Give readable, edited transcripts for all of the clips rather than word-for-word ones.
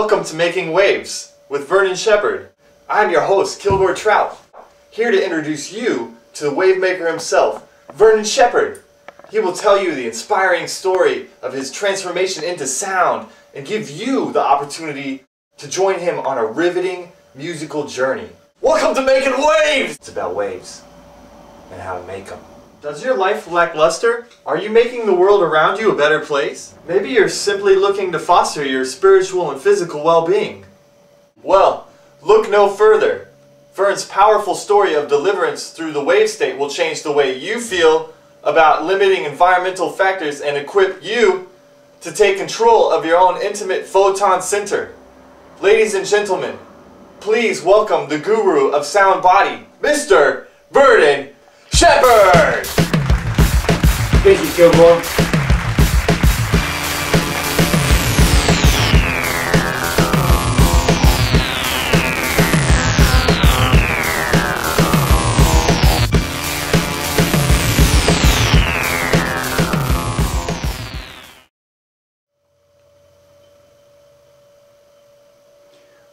Welcome to Making Waves with Vernon Shepard. I'm your host, Kilgore Trout, here to introduce you to the wave maker himself, Vernon Shepard. He will tell you the inspiring story of his transformation into sound and give you the opportunity to join him on a riveting musical journey. Welcome to Making Waves! It's about waves and how to make them. Does your life lack luster? Are you making the world around you a better place? Maybe you're simply looking to foster your spiritual and physical well-being. Well, look no further. Vern's powerful story of deliverance through the wave state will change the way you feel about limiting environmental factors and equip you to take control of your own intimate photon center. Ladies and gentlemen, please welcome the guru of sound body, Mr. Vernon Shepard! Thank you, Kilgore.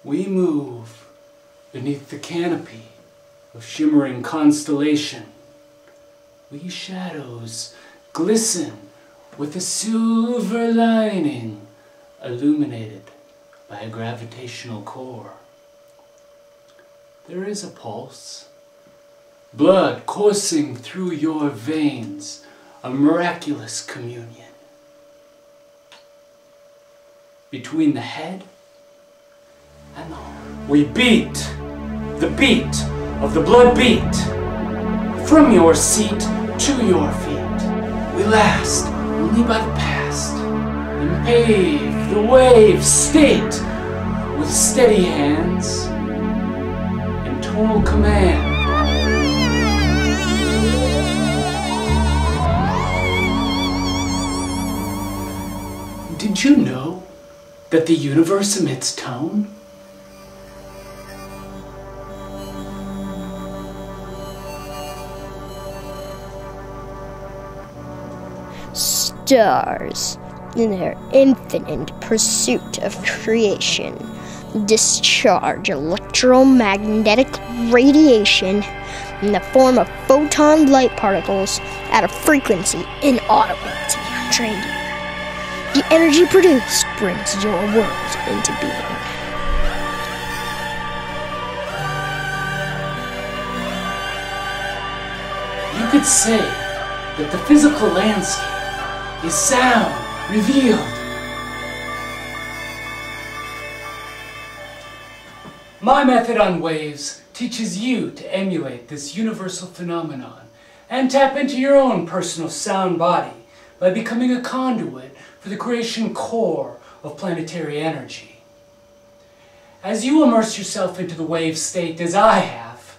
We move beneath the canopy of shimmering constellation. We shadows glisten with a silver lining, illuminated by a gravitational core. There is a pulse, blood coursing through your veins, a miraculous communion. Between the head and the heart, we beat the beat of the blood beat. From your seat to your feet, we last only by the past, and pave the wave state with steady hands and tonal command. Did you know that the universe emits tone? Stars, in their infinite pursuit of creation, discharge electromagnetic radiation in the form of photon light particles at a frequency inaudible to the untrained ear. The energy produced brings your world into being. You could say that the physical landscape is sound revealed. My method on waves teaches you to emulate this universal phenomenon and tap into your own personal sound body by becoming a conduit for the creation core of planetary energy. As you immerse yourself into the wave state as I have,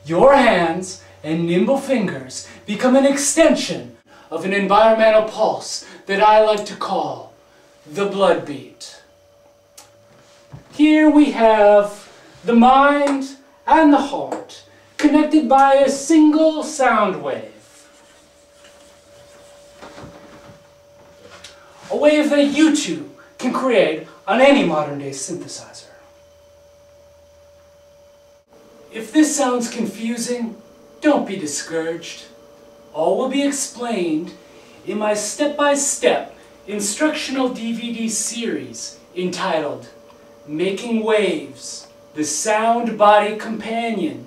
your hands and nimble fingers become an extension of an environmental pulse that I like to call the blood beat. Here we have the mind and the heart connected by a single sound wave. A wave that you two can create on any modern day synthesizer. If this sounds confusing, don't be discouraged. All will be explained in my step-by-step instructional DVD series entitled Making Waves, the Sound Body Companion.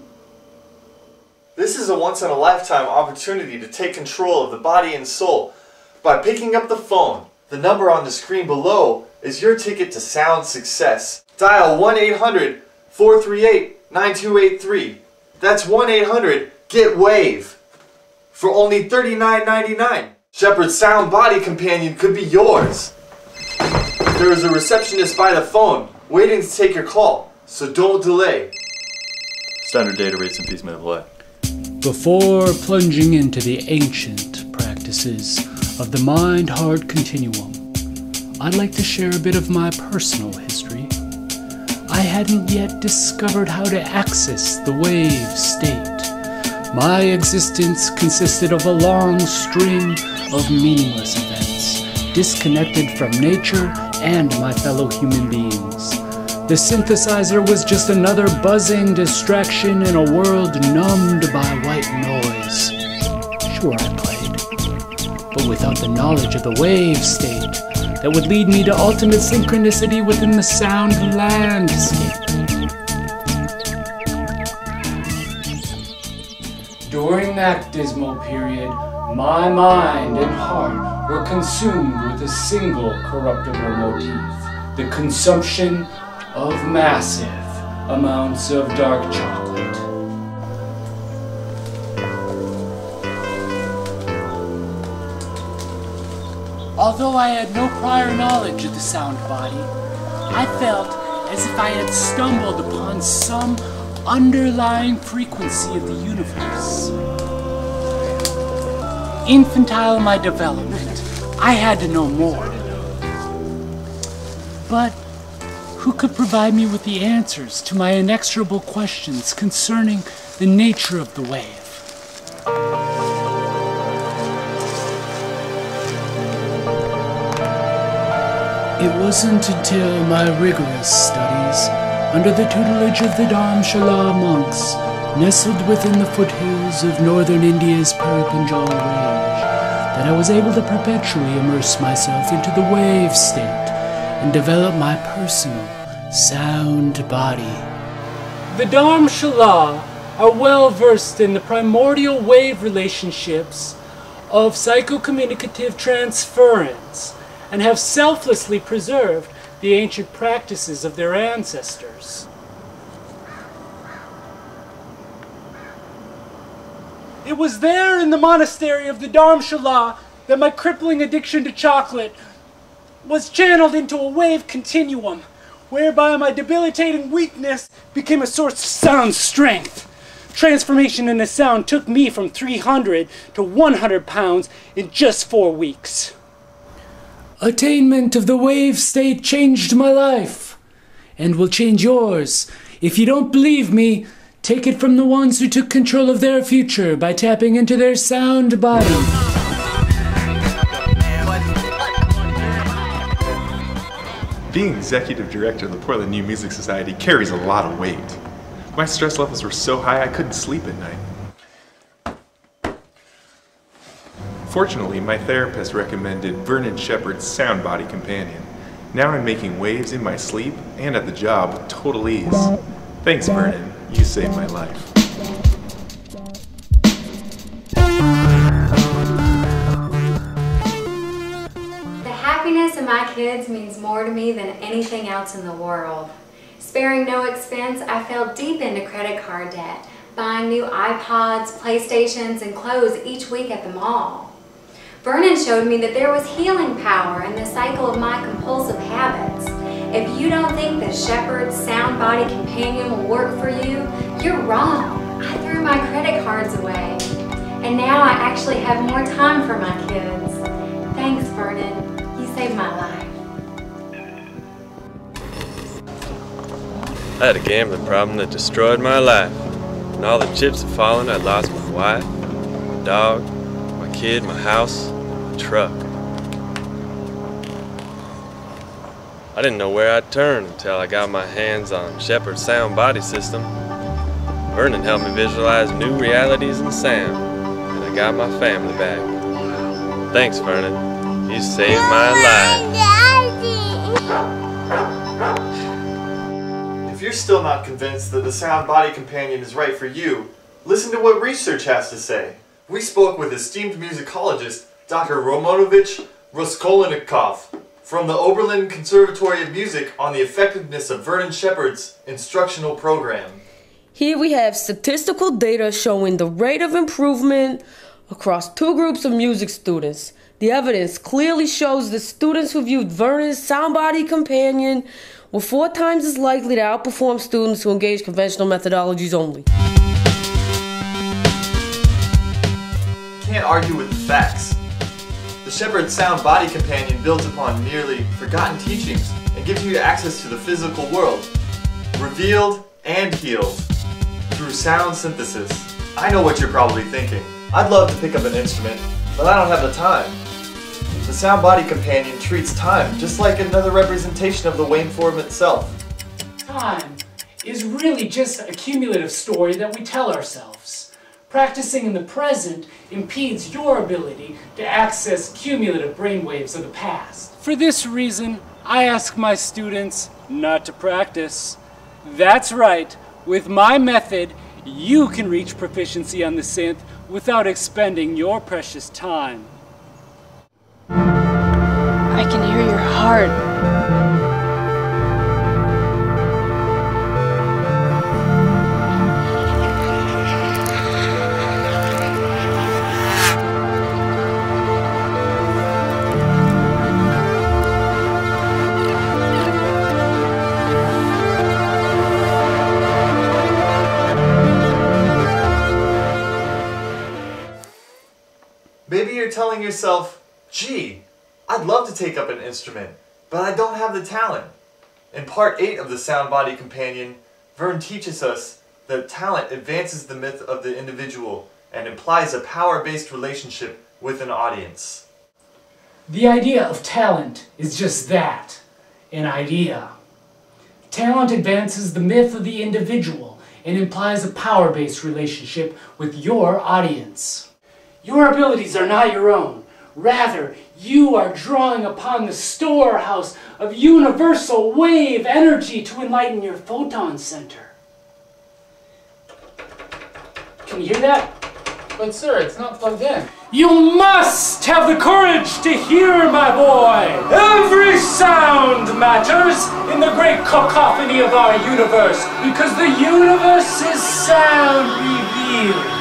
This is a once-in-a-lifetime opportunity to take control of the body and soul by picking up the phone. The number on the screen below is your ticket to sound success. Dial 1-800-438-9283. That's 1-800-GET-WAVE. For only $39.99. Shepard's Sound Body Companion could be yours. There is a receptionist by the phone waiting to take your call, so don't delay. Standard data rates and fees may apply. Before plunging into the ancient practices of the mind-heart continuum, I'd like to share a bit of my personal history. I hadn't yet discovered how to access the wave state. My existence consisted of a long string of meaningless events, disconnected from nature and my fellow human beings. The synthesizer was just another buzzing distraction in a world numbed by white noise. Sure, I played, but without the knowledge of the wave state that would lead me to ultimate synchronicity within the sound landscape. During that dismal period, my mind and heart were consumed with a single corruptible motif: the consumption of massive amounts of dark chocolate. Although I had no prior knowledge of the sound body, I felt as if I had stumbled upon some underlying frequency of the universe. Infantile in my development, I had to know more. But who could provide me with the answers to my inexorable questions concerning the nature of the wave? It wasn't until my rigorous studies, under the tutelage of the Dharamshala monks, nestled within the foothills of northern India's Paripanjal range, that I was able to perpetually immerse myself into the wave state and develop my personal sound body. The Dharamshala are well versed in the primordial wave relationships of psychocommunicative transference, and have selflessly preserved the ancient practices of their ancestors. It was there in the monastery of the Dharamshala that my crippling addiction to chocolate was channeled into a wave continuum, whereby my debilitating weakness became a source of sound strength. Transformation into sound took me from 300 to 100 pounds in just 4 weeks. Attainment of the wave state changed my life, and will change yours. If you don't believe me, take it from the ones who took control of their future by tapping into their sound body. Being executive director of the Portland New Music Society carries a lot of weight. My stress levels were so high I couldn't sleep at night. Fortunately, my therapist recommended Vernon Shepherd's Sound Body Companion. Now I'm making waves in my sleep and at the job with total ease. Thanks, Vernon. You saved my life. The happiness of my kids means more to me than anything else in the world. Sparing no expense, I fell deep into credit card debt, buying new iPods, PlayStations, and clothes each week at the mall. Vernon showed me that there was healing power in the cycle of my compulsive habits. If you don't think the Shepherd's Sound Body Companion will work for you, you're wrong. I threw my credit cards away. And now I actually have more time for my kids. Thanks, Vernon. You saved my life. I had a gambling problem that destroyed my life. When all the chips had fallen, I lost my wife, my dog, my kid, my house, my truck. I didn't know where I'd turn until I got my hands on Shepherd's Sound Body System. Vernon helped me visualize new realities in sound, and I got my family back. Thanks, Vernon. You saved my life. If you're still not convinced that the Sound Body Companion is right for you, listen to what research has to say. We spoke with esteemed musicologist Dr. Romanovich Raskolnikov from the Oberlin Conservatory of Music on the effectiveness of Vernon Shepherd's instructional program. Here we have statistical data showing the rate of improvement across two groups of music students. The evidence clearly shows that students who viewed Vernon's Sound Body Companion were 4 times as likely to outperform students who engaged conventional methodologies only. Can't argue with the facts. The Shepherd's Sound Body Companion builds upon nearly forgotten teachings and gives you access to the physical world, revealed and healed through sound synthesis. I know what you're probably thinking. I'd love to pick up an instrument, but I don't have the time. The Sound Body Companion treats time just like another representation of the waveform itself. Time is really just a cumulative story that we tell ourselves. Practicing in the present impedes your ability to access cumulative brainwaves of the past. For this reason, I ask my students not to practice. That's right, with my method, you can reach proficiency on the synth without expending your precious time. I can hear your heart. Maybe you're telling yourself, gee, I'd love to take up an instrument, but I don't have the talent. In part 8 of the Sound Body Companion, Vern teaches us that talent advances the myth of the individual and implies a power-based relationship with an audience. The idea of talent is just that, an idea. Talent advances the myth of the individual and implies a power-based relationship with your audience. Your abilities are not your own. Rather, you are drawing upon the storehouse of universal wave energy to enlighten your photon center. Can you hear that? But sir, it's not plugged in. You must have the courage to hear, my boy! Every sound matters in the great cacophony of our universe, because the universe is sound revealed.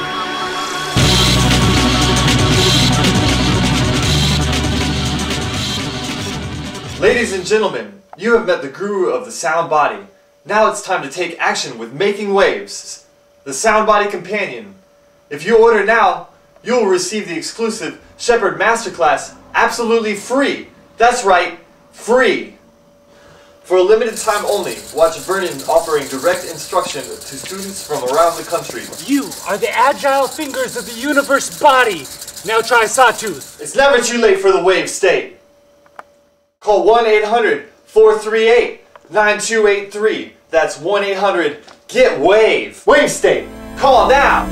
Ladies and gentlemen, you have met the guru of the sound body. Now it's time to take action with Making Waves, the Sound Body Companion. If you order now, you will receive the exclusive Shepard Masterclass absolutely free. That's right, free. For a limited time only, watch Vernon offering direct instruction to students from around the country. You are the agile fingers of the universe body. Now try Sawtooth. It's never too late for the wave state. Call 1-800-438-9283. That's 1-800-GET-WAVE. Wave State, call now!